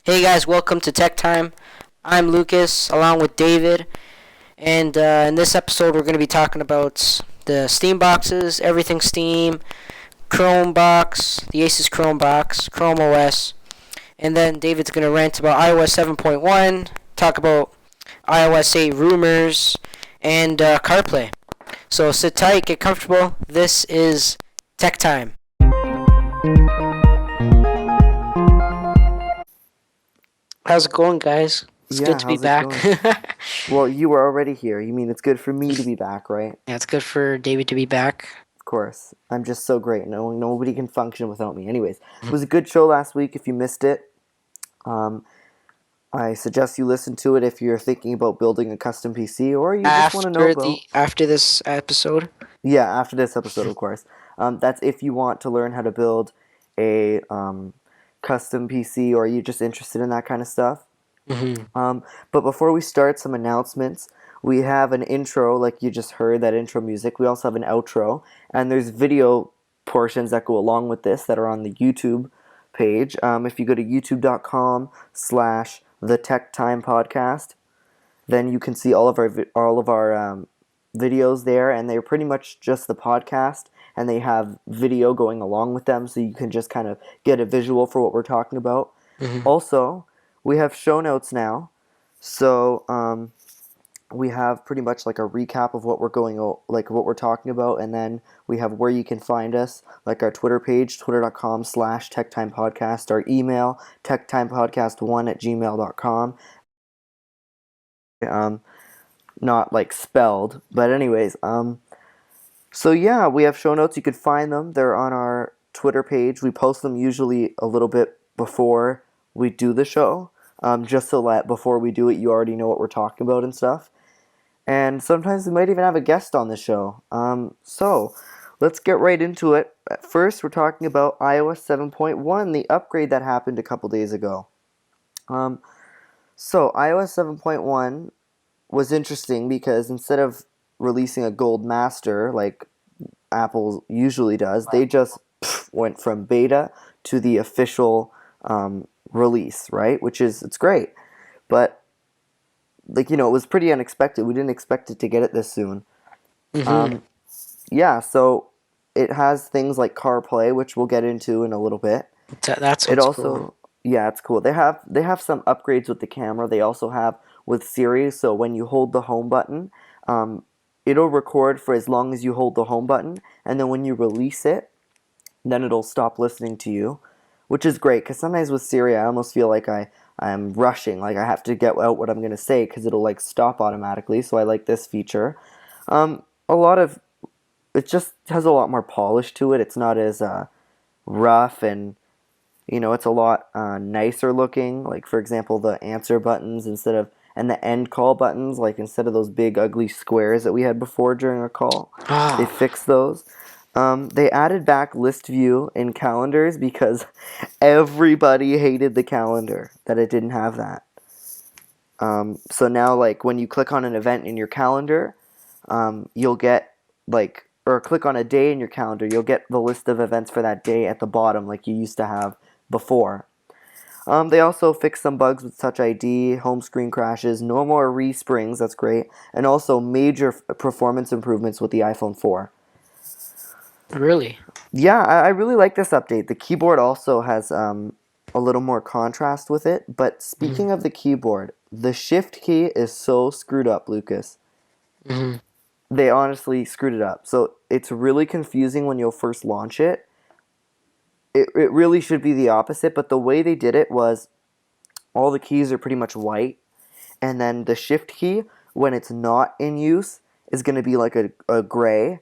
Hey guys, welcome to Tech Time. I'm Lucas, along with David, and in this episode, we're going to be talking about the Steam boxes, everything Steam, Chrome box, the Asus Chrome box, Chrome OS, and then David's going to rant about iOS 7.1, talk about iOS 8 rumors, and CarPlay. So sit tight, get comfortable. This is Tech Time. How's it going, guys? It's good Yeah, to be how's it back. going? Well, you were already here. You mean it's good for me to be back, right? Yeah, it's good for David to be back. Of course. I'm just so great. Nobody can function without me. Anyways, it was a good show last week. If you missed it, um, I suggest you listen to it if you're thinking about building a custom PC or you just want to know about. After this episode. Yeah, after this episode, of course. That's if you want to learn how to build a custom PC or you're just interested in that kind of stuff. But before we start, some announcements. We have an intro, like you just heard, that intro music. We also have an outro, and there's video portions that go along with this that are on the YouTube page. If you go to youtube.com/the Tech Time Podcast, then you can see all of our videos there, and they're pretty much just the podcast, and they have video going along with them, so you can just kind of get a visual for what we're talking about. Also, we have show notes now, so we have pretty much like a recap of what what we're talking about, and then we have where you can find us, like our Twitter page, twitter.com/techtimepodcast, our email, techtimepodcast1@gmail.com. Not like spelled, but anyways, so yeah, we have show notes. You can find them. They're on our Twitter page. We post them usually a little bit before we do the show, just so that before we do it, you already know what we're talking about and stuff. And sometimes we might even have a guest on the show. So let's get right into it. At first, we're talking about iOS 7.1, the upgrade that happened a couple days ago. So iOS 7.1 was interesting because instead of releasing a gold master like Apple usually does, they just went from beta to the official release, right? It's great, but it was pretty unexpected. We didn't expect it to get it this soon. Mm-hmm. Yeah, so it has things like CarPlay, which we'll get into in a little bit. That It sounds cool. also, yeah, it's cool. They have some upgrades with the camera. They also have with Siri. So when you hold the home button, it'll record for as long as you hold the home button, and then when you release it, then it'll stop listening to you, which is great. Because sometimes with Siri, I almost feel like I'm rushing, like I have to get out what I'm gonna say because it'll like stop automatically. So I like this feature. A lot of it just has a lot more polish to it. It's not as rough and it's a lot nicer looking. Like for example, the answer buttons and the end call buttons, like instead of those big ugly squares that we had before during a call, they Ah, fixed those. They added back list view in calendars because everybody hated the calendar that it didn't have that. So now, like when you click on an event in your calendar, you'll get or click on a day in your calendar, you'll get the list of events for that day at the bottom, like you used to have before. They also fixed some bugs with Touch ID, home screen crashes, no more resprings, that's great, and also major performance improvements with the iPhone 4. really? Yeah, I really like this update. The keyboard also has a little more contrast with it, but Mm-hmm. speaking of the keyboard, the shift key is so screwed up, Lucas. Mm-hmm. They honestly screwed it up. So it's really confusing when you'll first launch it. It really should be the opposite, but the way they did it was all the keys are pretty much white, and then the shift key, when it's not in use, is going to be like a gray.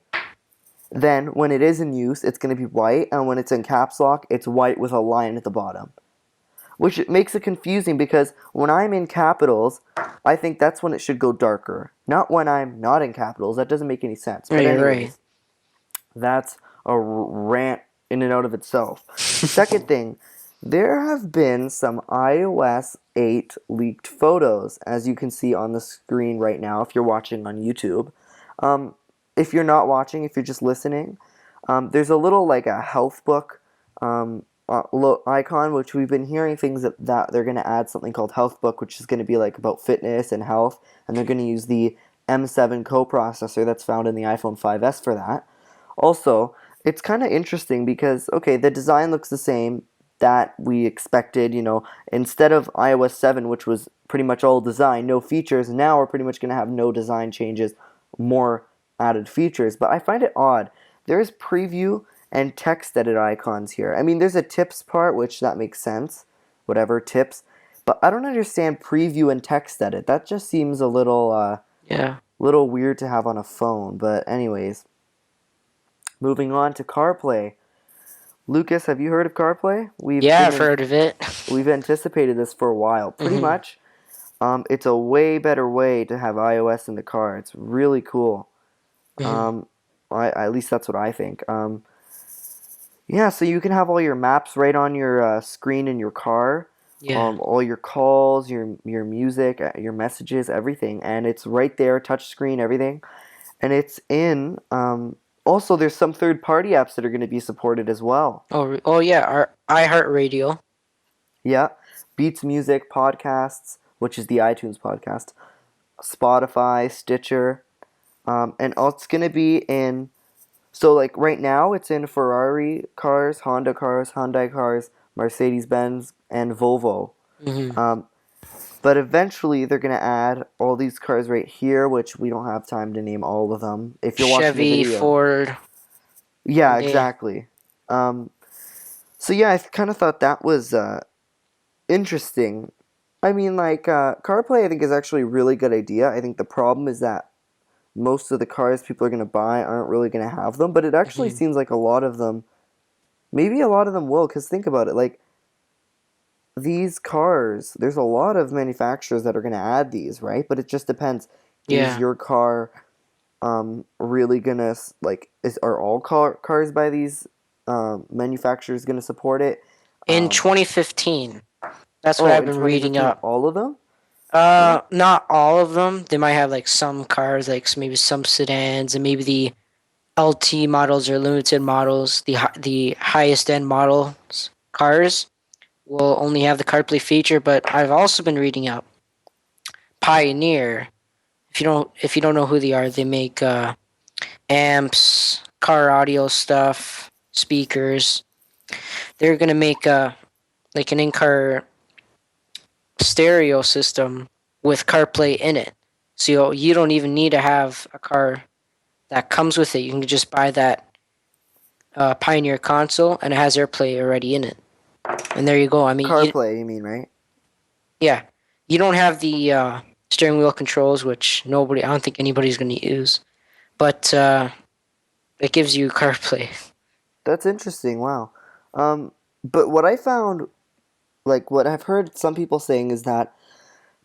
Then when it is in use, it's going to be white, and when it's in caps lock, it's white with a line at the bottom. Which makes it confusing because when I'm in capitals, I think that's when it should go darker. Not when I'm not in capitals. That doesn't make any sense. Yeah, But you're right. anyways, that's a rant in and out of itself. Second thing, there have been some iOS 8 leaked photos, as you can see on the screen right now if you're watching on YouTube. Um, if you're not watching, if you're just listening, there's a little like a health book icon, which we've been hearing things that they're going to add something called Health Book, which is going to be like about fitness and health, and they're going to use the M7 coprocessor that's found in the iPhone 5S for that. Also, it's kind of interesting because, okay, the design looks the same that we expected, instead of iOS 7, which was pretty much all design, no features, now we're pretty much going to have no design changes, more added features. But I find it odd. There's preview and text edit icons here. I mean, there's a tips part, which that makes sense, whatever, tips. But I don't understand preview and text edit. That just seems a Yeah. little weird to have on a phone. But anyways, moving on to CarPlay. Lucas, have you heard of CarPlay? Yeah, I've heard of it. We've anticipated this for a while. Pretty Mhm. much, it's a way better way to have iOS in the car. It's really cool. Mhm. Um, at least that's what I think. Yeah, so you can have all your maps right on your screen in your car, Yeah. all your calls, your music, your messages, everything, and it's right there, touch screen, everything, and it's in. Also, there's some third-party apps that are going to be supported as well. Oh yeah, our iHeartRadio. Yeah, Beats Music, podcasts, which is the iTunes podcast, Spotify, Stitcher, and it's going to be in. So like right now, it's in Ferrari cars, Honda cars, Hyundai cars, Mercedes Benz, and Volvo. Mhm. Um, but eventually, they're gonna add all these cars right here, which we don't have time to name all of them. If you're watching the Chevy, video, Ford, yeah, Hyundai. exactly. Um, so yeah, I kind of thought that was interesting. I mean, like CarPlay, I think is actually a really good idea. I think the problem is that most of the cars people are gonna buy aren't really gonna have them, but it actually Mhm. seems like a lot of them. Maybe a lot of them will, because think about it. Like, these cars, there's a lot of manufacturers that are going to add these, right? But it just depends. Is Yeah. your car really going to, like, are all cars by these manufacturers going to support it? In Um, 2015. That's what oh, I've in been reading 2015, up. all of them? Yeah. Not all of them. They might have like some cars, like maybe some sedans, and maybe the LT models or limited models, the highest end models cars will only have the CarPlay feature. But I've also been reading up Pioneer. If you don't know who they are, they make amps, car audio stuff, speakers. They're gonna make like an in-car stereo system with CarPlay in it. So you don't even need to have a car that comes with it. You can just buy that Pioneer console, and it has AirPlay already in it. And there you go. I mean, CarPlay, you mean, right? yeah, you don't have the steering wheel controls, which I don't think anybody's going to use, but it gives you CarPlay. That's interesting. Wow. But what I found, like, what I've heard some people saying is that,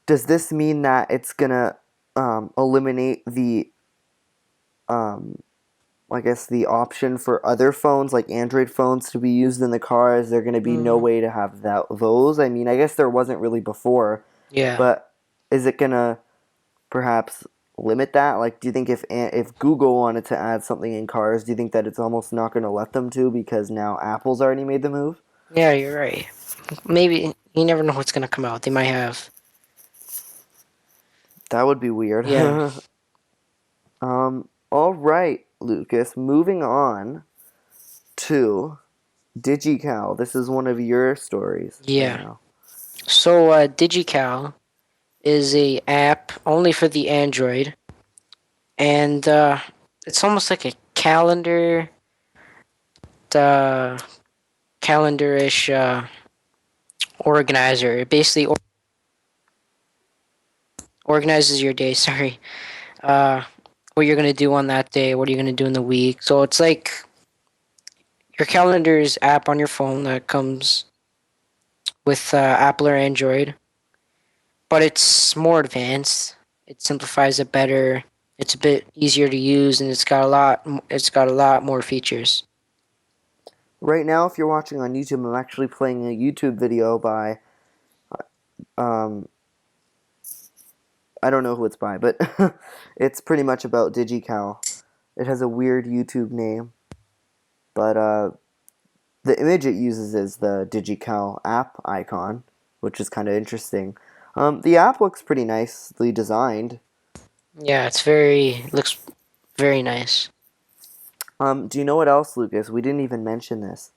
does this mean that it's going to eliminate the um, I guess the option for other phones like Android phones to be used in the car? Is there going to be no Mm, way to have those? I mean, I guess there wasn't really before, yeah, but is it going to perhaps limit that? Like, do you think if Google wanted to add something in cars, do you think that it's almost not going to let them to because now Apple's already made the move? yeah, you're right. Maybe you never know what's going to come out. They might have, That would be weird. yeah, All right, Lucas. Moving on to DigiCal. This is one of your stories right yeah. now. So DigiCal is a app only for the Android, and it's almost like a uh, calendar-ish organizer. It basically organizes your day. Sorry, uh, what you're gonna do on that day, what are you gonna do in the week. So it's like your calendar's app on your phone that comes with Apple or Android, but it's more advanced. It simplifies it better. It's a bit easier to use, and It's got a lot more features. Right now, if you're watching on YouTube, I'm actually playing a YouTube video by, um, I don't know who it's by, but it's pretty much about DigiCal. It has a weird YouTube name, but the image it uses is the DigiCal app icon, which is kind of interesting. The app looks pretty nicely designed. Yeah, looks very nice. Do you know what else, Lucas? We didn't even mention this.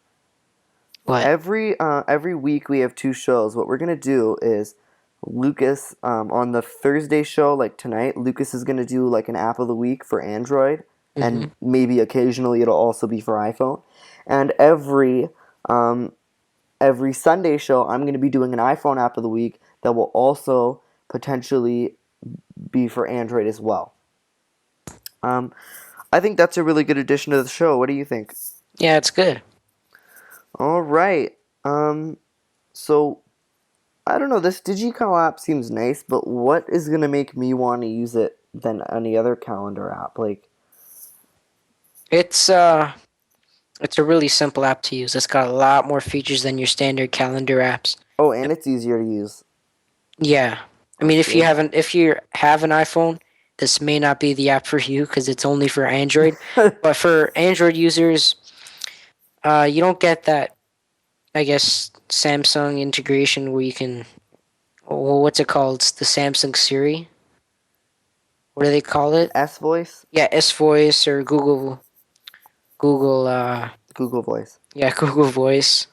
What? Every week we have two shows. What we're gonna do is Lucas on the Thursday show, like tonight, Lucas is gonna do like an app of the week for Android, Hmm. and maybe occasionally it'll also be for iPhone. And um, every Sunday show, I'm gonna be doing an iPhone app of the week that will also potentially be for Android as well. Um, I think that's a really good addition to the show. What do you think? Yeah, it's good. All right. So I don't know. This DigiCal app seems nice, but what is gonna make me want to use it than any other calendar app? Like, It's uh, it's a really simple app to use. It's got a lot more features than your standard calendar apps. oh, and it's easier to use. Yeah, I mean, That's good. if you have an iPhone, this may not be the app for you because it's only for Android. But for Android users, you don't get that, I guess, Samsung integration where you can, well, what's it called? It's the Samsung Siri. What do they call it? S Voice, Yeah, S Voice or Google, Google Voice. yeah, Google Voice.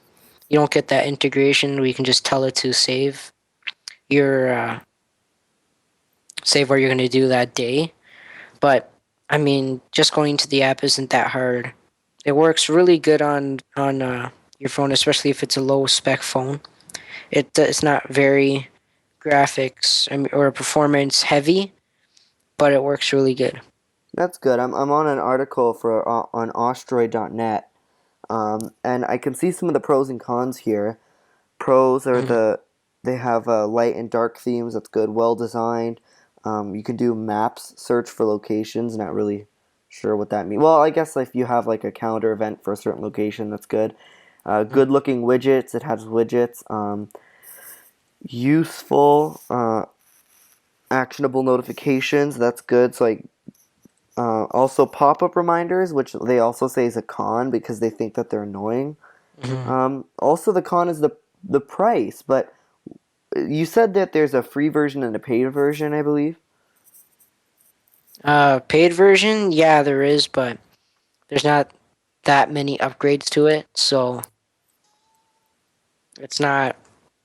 You don't get that integration where you can just tell it to your save what you're gonna do that day. But I mean, just going to the app isn't that hard. It works really good on your phone, especially if it's a low spec phone. It's not very graphics or performance heavy, but it works really good. That's good. I'm on an article for on ostroid.net, and I can see some of the pros and cons here. Pros are Mhm. they have light and dark themes. That's good. Well designed. You can do maps, search for locations. Not really sure what that means. Well, I guess if you have like a calendar event for a certain location, that's good. Good looking widgets. It has widgets. Useful, actionable notifications. That's good. So like also pop up reminders, which they also say is a con because they think that they're annoying. Mhm. Also, the con is the price, but you said that there's a free version and a paid version, I believe. Paid version, yeah, there is, but there's not that many upgrades to it, so it's not.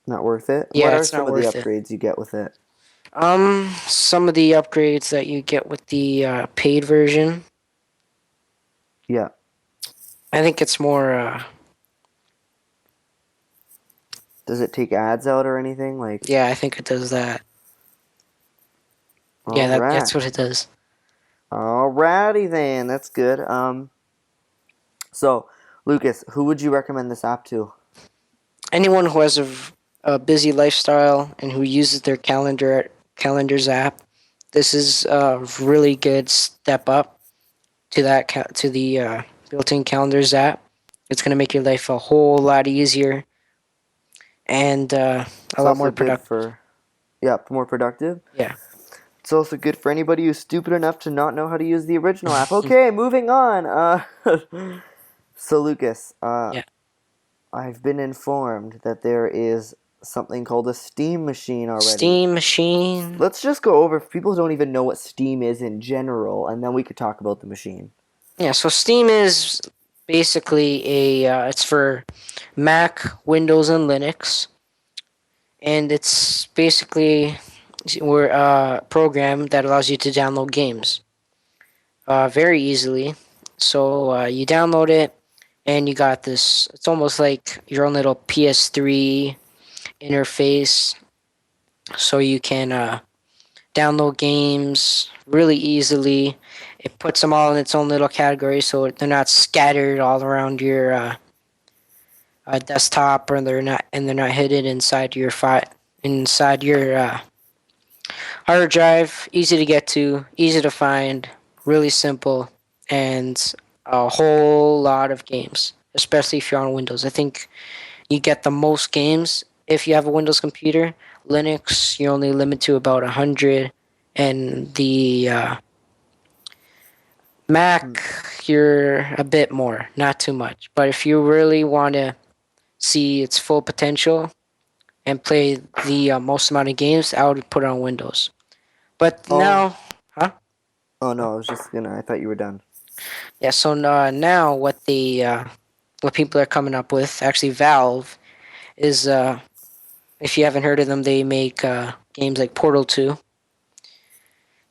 Not worth it. What Yeah, are it's some not of the worth it. upgrades you get with it? Some of the upgrades that you get with the paid version, Yeah. I think it's more. Does it take ads out or anything? Like, Yeah, I think it does that. Yeah, all right. that's what it does. Alrighty then. That's good. So, Lucas, who would you recommend this app to? Anyone who has a busy lifestyle and who uses their calendars app, this is a really good step up to to the built-in calendars app. It's gonna make your life a whole lot easier and a It's lot also more good productive. for, yeah, more productive. Yeah. It's also good for anybody who's stupid enough to not know how to use the original app. Okay, moving on. So Lucas, Yeah. I've been informed that there is something called a Steam machine already. Steam machine. Let's just go over if people don't even know what Steam is in general, and then we could talk about the machine. Yeah. So Steam is basically it's for Mac, Windows, and Linux, and it's basically a program that allows you to download games very easily. So you download it, and you got this. It's almost like your own little PS3 interface, so you can download games really easily. It puts them all in its own little category, so they're not scattered all around your desktop, or they're not hidden inside your hard drive. Easy to get to, easy to find, really simple, and a whole lot of games. Especially if you're on Windows, I think you get the most games if you have a Windows computer. Linux, you're only limited to about 100, and Mac, you're a bit more, not too much. But if you really want to see its full potential and play the most amount of games, I would put it on Windows. But Oh, now, huh? oh no, I thought you were done. Yeah. So now, what people are coming up with, actually, Valve is, if you haven't heard of them, they make games like Portal 2.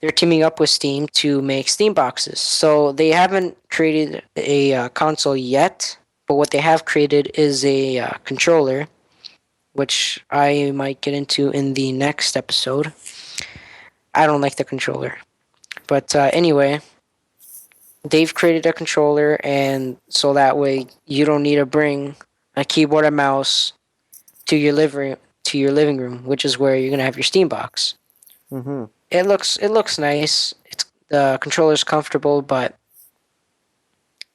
They're teaming up with Steam to make Steam boxes. So they haven't created a console yet, but what they have created is a controller, which I might get into in the next episode. I don't like the controller. But anyway, they've created a controller, and so that way you don't need to bring a keyboard and mouse to your living room, which is where you're gonna have your Steam box. Mm-hmm. It looks nice. It's the controller's comfortable, but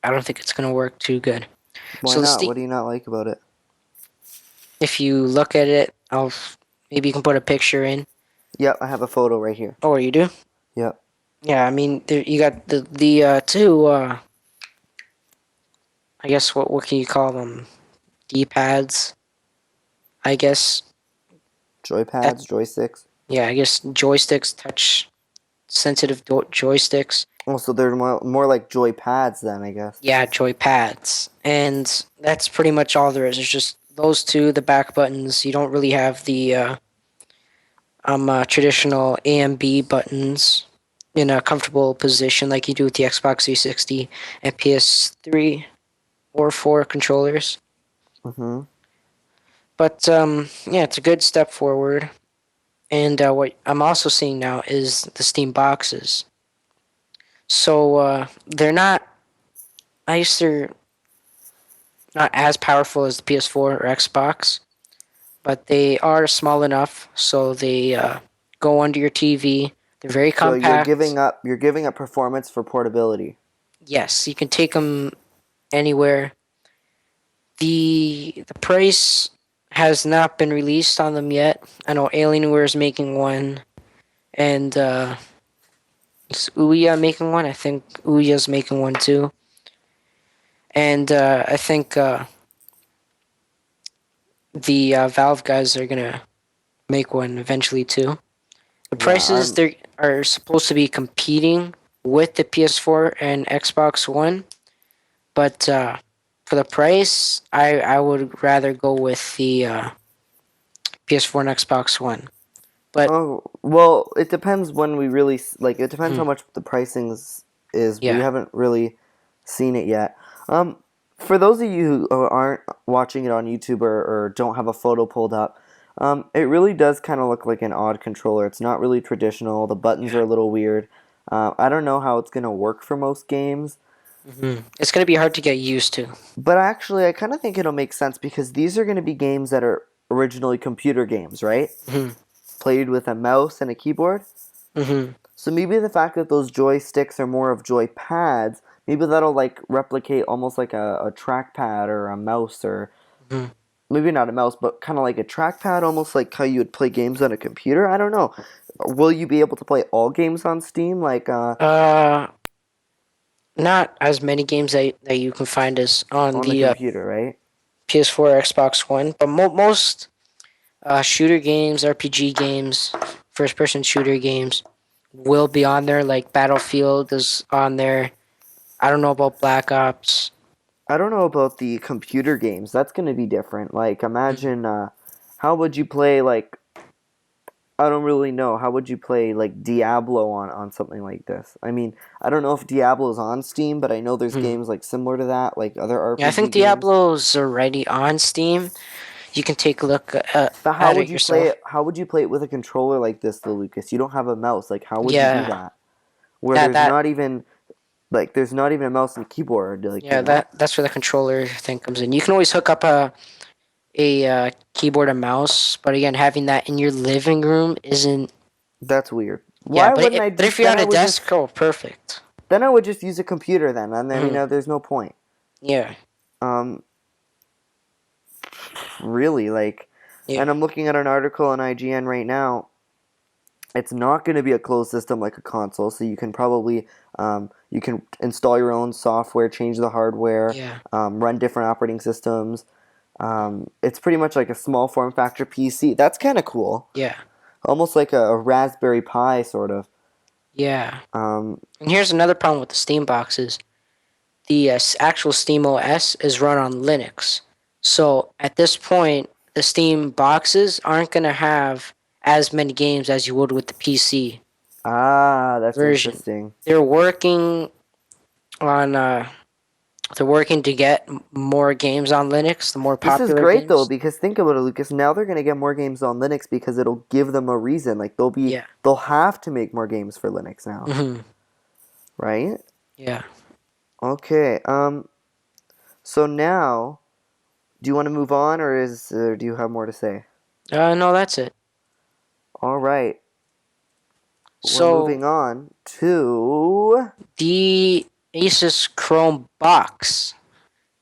I don't think it's gonna work too good. Why So the not? Steam, What do you not like about it? if you look at it, maybe you can put a picture in. Yep, I have a photo right here. Oh, you do? Yep. Yeah, I mean, you got the two. I guess what can you call them? D pads. I guess that. Joypads, joysticks. Yeah, I guess joysticks, touch sensitive joysticks. Oh, so they're more like joypads then, I guess. Yeah, joy pads, and that's pretty much all there is. It's just those two, the back buttons. You don't really have the traditional A and B buttons in a comfortable position like you do with the Xbox 360 and PS3 or 4 controllers. Mm-hmm. But yeah, it's a good step forward. And what I'm also seeing now is the Steam boxes. So they're not. I guess they're not as powerful as the PS4 or Xbox, but they are small enough so they go under your TV. They're very So compact. you're giving up performance for portability. Yes, you can take them anywhere. The price has not been released on them yet. I know Alienware is making one, and is Ouya making one? I think Ouya's making one too. And I think the Valve guys are gonna make one eventually too. The Yeah, prices they are supposed to be competing with the PS4 and Xbox One, but for the price, I would rather go with the PS4 and Xbox One. But Oh, well, it depends when we really like. It depends hmm, how much the pricing is. We yeah, haven't really seen it yet. Um, for those of you who aren't watching it on YouTube or don't have a photo pulled up, it really does kind of look like an odd controller. It's not really traditional. The buttons are yeah, a little weird. I don't know how it's gonna work for most games, it's gonna be hard to get used to. but actually, I kind of think it'll make sense because these are gonna be games that are originally computer games, right? Hmm. Played with a mouse and a keyboard. Hmm. So maybe the fact that those joysticks are more of joy pads, maybe that'll like replicate almost like a trackpad or a mouse or Hmm. maybe not a mouse, but kind of like a trackpad, almost like how you would play games on a computer. I don't know. Will you be able to play all games on Steam, like Uh, not as many games that you can find as on on the the computer, right? PS4 or Xbox One, but most shooter games, RPG games, first person shooter games will be on there. Like Battlefield is on there. I don't know about Black Ops. I don't know about the computer games. That's going to be different. Like Mhm. imagine how would you play like I don't really know. How would you play like Diablo on something like this? I mean, I don't know if Diablo's on Steam, but I know there's Hmm. games like similar to that, like other Yeah, I RPG think games. Diablo's already on Steam. You can take a look But how at would it you play yourself. it? How would you play it with a controller like this, though, Lucas? You don't have a mouse. Like, how would you do Yeah, that? Where that there's that not even there's not even a mouse and keyboard. Like, yeah that's where the controller thing comes in. You can always hook up a keyboard and mouse, but again, having that in your living room isn't. that's weird. Yeah, Why wouldn't I but if just? you're on a desk, oh, perfect. Then I would just use a computer. Then, and then Hmm. there's no point. Yeah, Um, really, like, yeah. and I'm looking at an article on IGN right now. It's not going to be a closed system like a console, so you can probably you can install your own software, change the hardware, Yeah. run different operating systems. It's pretty much like a small form factor PC. That's kind of cool, Yeah. almost like a Raspberry Pi sort of. Yeah. Um, And here's another problem with the Steam boxes. The actual Steam OS is run on Linux. So at this point, the Steam boxes aren't going to have as many games as you would with the PC that's version. interesting. They're working on they're working to get more games on Linux, the more This is popular great though games. because think about it, Lucas. Now they're gonna get more games on Linux because it'll give them a reason. Like Yeah. they'll have to make more games for Linux now, Hmm. right? Yeah. Okay. So now, do you want to move on, or do you have more to say? No, that's it. All right, we're So moving on to the Asus Chrome box,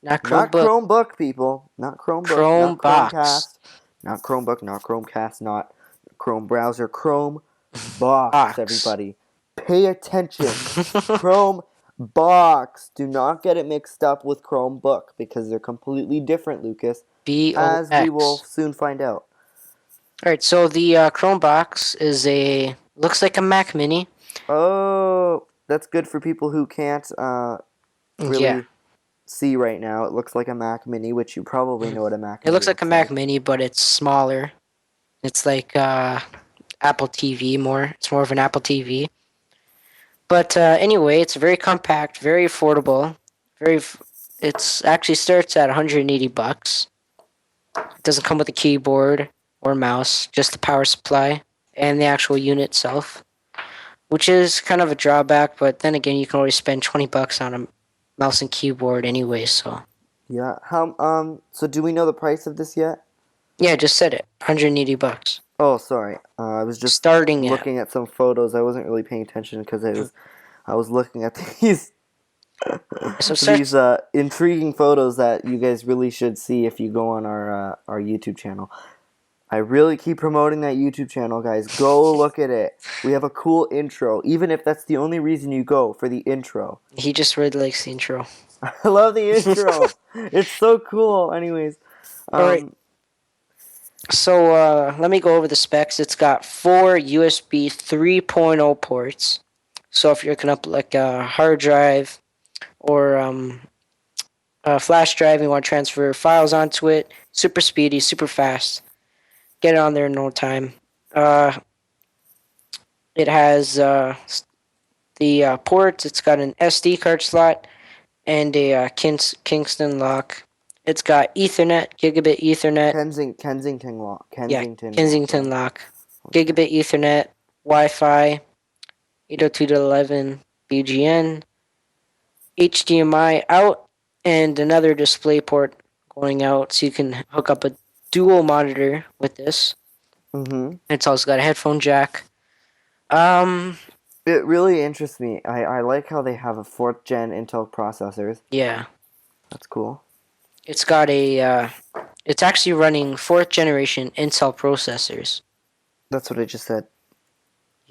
not not Chromebook, Chromebook, people. Not Chromebook. Chrome Not box, Chromecast. Not Chromebook. Not Chromecast. Not Chrome browser. Chrome box. box. Everybody, pay attention. Chrome box. Do not get it mixed up with Chromebook because they're completely different, Lucas. As we will BOX. soon find out. All right, so the Chrome box is a looks like a Mac Mini. Oh, that's good for people who can't Yeah, really see right now. It looks like a Mac Mini, which you probably know what a Mac it Mini looks like a looks Mac like. Mini, but it's smaller. It's like Apple TV more. It's more of an Apple TV. But anyway, it's very compact, very affordable. It's actually starts at 180 bucks. It doesn't come with a keyboard or mouse, just the power supply and the actual unit itself, which is kind of a drawback. But then again, you can always spend 20 bucks on a mouse and keyboard anyway. So Yeah. So do we know the price of this yet? yeah, just said it. 180 bucks. Oh, sorry. I was just Starting at. looking at some photos. I wasn't really paying attention because I was looking at these So it these starts. intriguing photos that you guys really should see if you go on our YouTube channel. I really keep promoting that YouTube channel, guys. Go look at it. We have a cool intro, even if that's the only reason you go for the intro. He just really likes the intro. I love the intro. It's so cool. Anyways, All right. um, So let me go over the specs. It's got 4 USB 3.0 ports. So if you're looking up like a hard drive or a flash drive, and you want to transfer files onto it, super speedy, super fast. Get it on there in no time. Uh, it has the ports. It's got an SD card slot and a Kingston lock. It's got Ethernet, gigabit Ethernet. Kensington lock. Yeah, Kensington lock. Yeah. Kensington lock. Okay. Gigabit Ethernet, Wi-Fi, 802.11 BGN, HDMI out, and another display port going out, so you can hook up a dual monitor with this. Mm-hmm. It's also got a headphone jack. Um, It really interests me. I like how they have a 4th gen Intel processors. yeah, That's cool. it's got a. It's actually running 4th generation Intel processors. That's what I just said.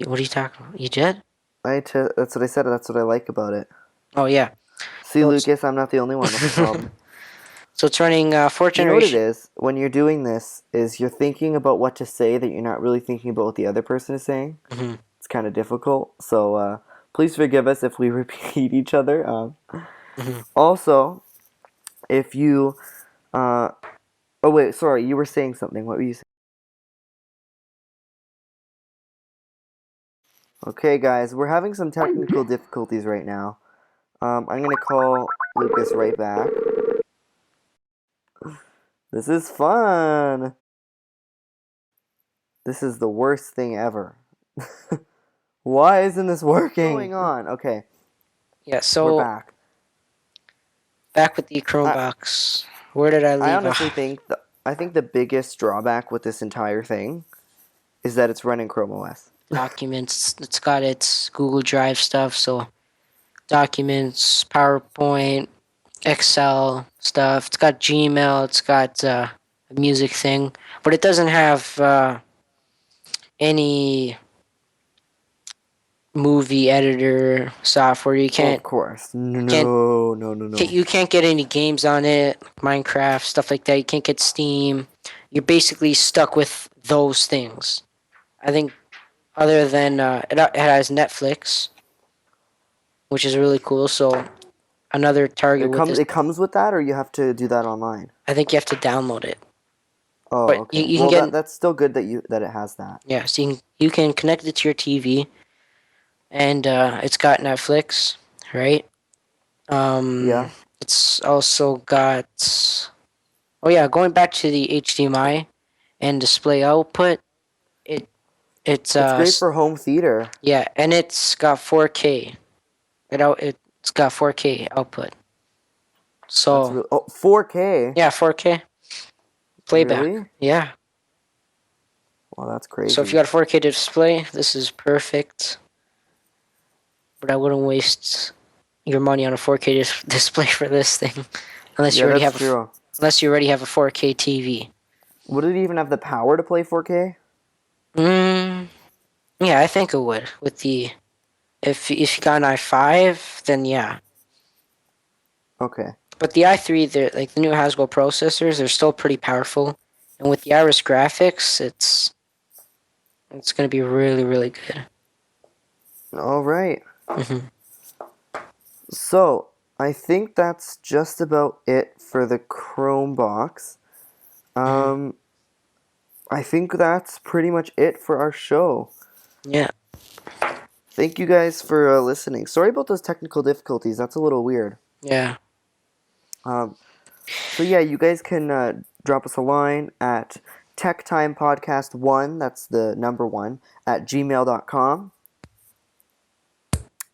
What are you talking about? You did? That's what I said. That's what I like about it. Oh yeah. See, So Lucas, I'm not the only one with the problem. so it's running 4th You know what it generation. is? When you're doing this, is you're thinking about what to say that you're not really thinking about what the other person is saying. Mm-hmm. It's kind of difficult. So please forgive us if we repeat each other. Mm-hmm. Also, if you... oh, wait, sorry. You were saying something. What were you saying? Okay, guys. We're having some technical difficulties right now. I'm going to call Lucas right back. This is fun. This is the worst thing ever. Why isn't this working? What's going on? Okay, Yeah. we're So back. back with the I, Chromebox. Where did I I leave honestly off? think I think the biggest drawback with this entire thing is that it's running Chrome OS. Documents. It's got its Google Drive stuff. So documents, PowerPoint, Excel stuff. It's got Gmail. It's got a music thing, but it doesn't have any. movie editor software. You Oh, of can't course. can't No, no, no, no. you can't get any games on it, like Minecraft, stuff like that. You can't get Steam. You're basically stuck with those things. I think other than it has Netflix, which is really cool. So another target with this, It comes with that, or you have to do that online. I think you have to download it. Oh, But okay. you can Well, get, that's still good that it has that. yeah, so you can connect it to your TV, and it's got Netflix, right? Yeah, It's also got, oh yeah, going back to the HDMI and display output, it it's it's great for home theater. yeah, and it's got 4K. It's got 4K output. That's So real. Oh, 4K. yeah, 4K playback. Really? Yeah. Well, that's So if you crazy. got a 4K display, this is perfect. But I wouldn't waste your money on a 4K display for this thing, unless you Yeah, already that's have true. unless you already have a 4K TV. Would it even have the power to play 4K? Mm, yeah, I think it would. With the if you got an i5, then yeah. Okay. But the i3, they're like the new Haswell processors, they're still pretty powerful, and with the Iris graphics, it's gonna be really really good. All right. Hmm. So, I think that's just about it for the Chrome box. Hmm. Um, I think that's pretty much it for our show. Yeah. Thank you guys for listening. Sorry about those technical difficulties. That's a little weird. Yeah. Um, so yeah, you guys can drop us a line at techtimepodcast1, that's the number one, at gmail.com.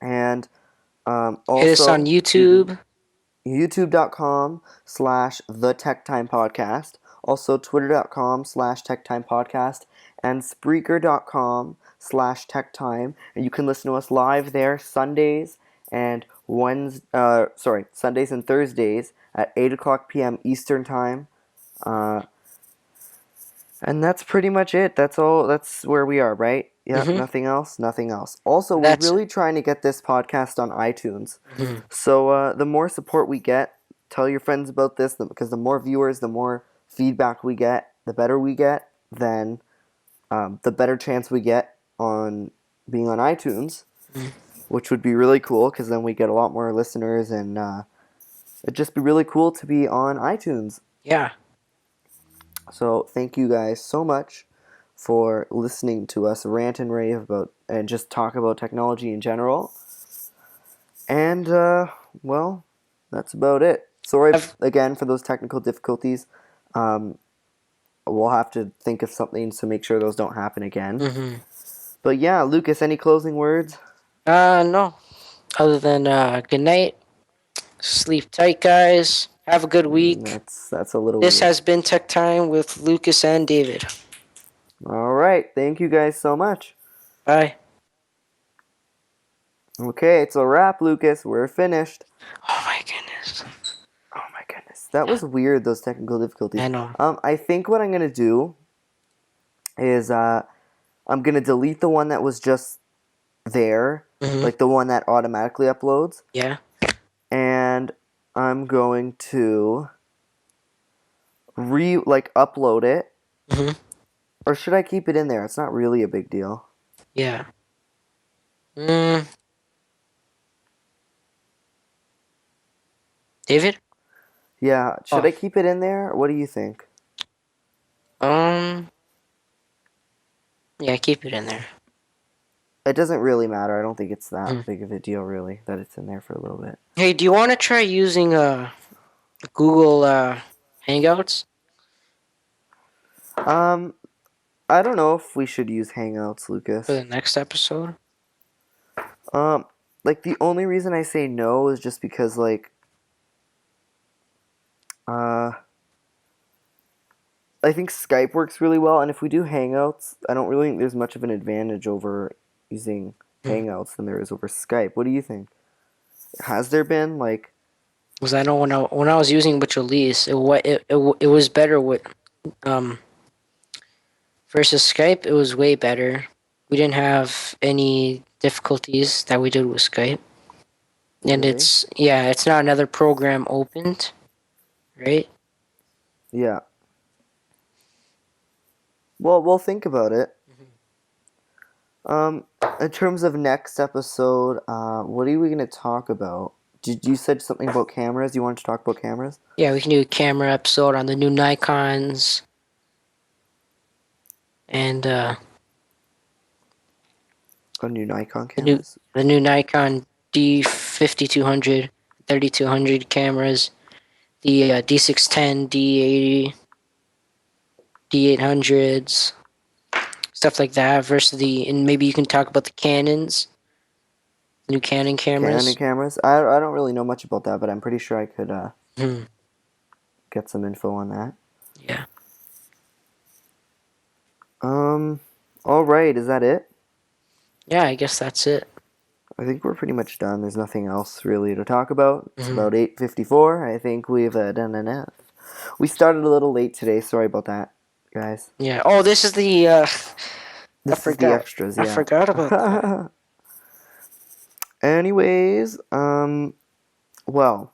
And Hit us on also, you can YouTube. youtube.com/the TechTime Podcast, also twitter.com/TechTime Podcast, and Spreaker.com/TechTime. And you can listen to us live there Sundays and Sundays and Thursdays at 8 o'clock p.m. Eastern Time. Uh, and that's pretty much it. That's all. That's where we are, right? Yeah, Hmm. nothing else, nothing else. Also, we're That's it. really trying to get this podcast on iTunes. Hmm. So the more support we get, tell your friends about this because the more viewers, the more feedback we get, the better we get, then the better chance we get on being on iTunes, which would be really cool because then we get a lot more listeners and it'd just be really cool to be on iTunes. Yeah. So thank you guys so much for listening to us rant and rave about and just talk about technology in general. And well, that's about it. Sorry I've, again for those technical difficulties. Um, we'll have to think of something to make sure those don't happen again. hmm. But yeah, Lucas, any closing words? No. Other than good night, sleep tight, guys. Have a good week. That's a little This weird. has been Tech Time with Lucas and David. All right, thank you guys so much. Bye. Okay, it's a wrap, Lucas. We're finished. Oh my goodness. Oh my goodness, that was weird. Those technical difficulties. I know. I think what I'm gonna do is I'm gonna delete the one that was just there, Hmm. like the one that automatically uploads, Yeah. and I'm going to upload it, Hmm. or should I keep it in there? It's not really a big deal. Yeah. Mm, David? Yeah, should Oh. I keep it in there? What do you think? Um. Yeah, keep it in there. It doesn't really matter. I don't think it's Mm. that big of a deal, really, that it's in there for a little bit. Hey, do you want to try using Google Hangouts Um, I don't know if we should use Hangouts, for Lucas. the next episode? Um, like the only reason I say no is just because uh, I think Skype works really well, and if we do Hangouts, I don't really think there's much of an advantage over using Mm. Hangouts than there is over Skype. What do you think? Has there been Because I know when I was using with Elise, it was better with um versus Skype. It was way better. We didn't have any difficulties that we did with Skype. And Really? it's not another program opened, right? Yeah. Well, we'll think about it. In terms of next episode, what are we going to talk about? You said something about cameras? You wanted to talk about cameras? Yeah, we can do a camera episode on the new Nikons. And A new Nikon cameras? the new Nikon D5200, 3200 cameras, the D610, D80, D800s, stuff like that. Versus and maybe you can talk about the Canons, new Canon cameras. Canon cameras? I don't really know much about that, but I'm pretty sure I could get some info on that. Yeah. Alright, is that it? Yeah, I guess that's it. I think we're pretty much done. There's nothing else really to talk about. It's about 8:54. I think we've done enough. We started a little late today. Sorry about that, guys. Yeah. Oh, this is the. This is the extras. Yeah. I forgot about that. Anyways, well,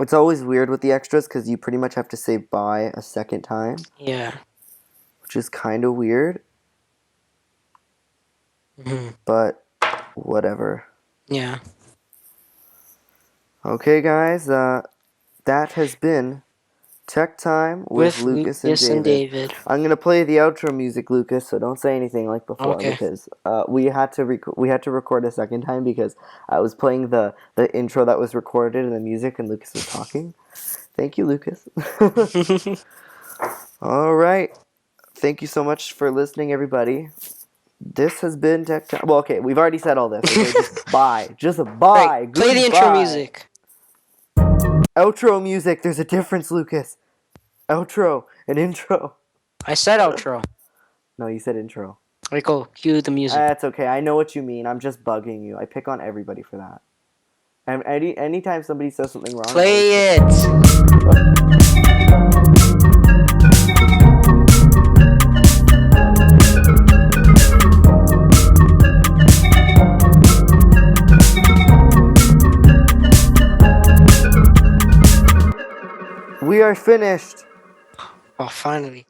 it's always weird with the extras because you pretty much have to say bye a second time. Yeah. Which is kind of weird. But whatever. Yeah. Okay, guys. That has been Tech Time with Lucas and David. I'm gonna play the outro music, Lucas. So don't say anything like before, because we had to record a second time because I was playing the intro that was recorded and the music, and Lucas was talking. Thank you, Lucas. All right. Thank you so much for listening, everybody. This has been Tech Time. Well, okay, we've already said all this. Okay, just bye. Just bye. Right. Play the intro music. Outro music. There's a difference, Lucas. Outro and intro. I said outro. No, you said intro. Right, go. Cue the music. That's okay. I know what you mean. I'm just bugging you. I pick on everybody for that. And anytime somebody says something wrong, play it. We are finished. Oh, finally.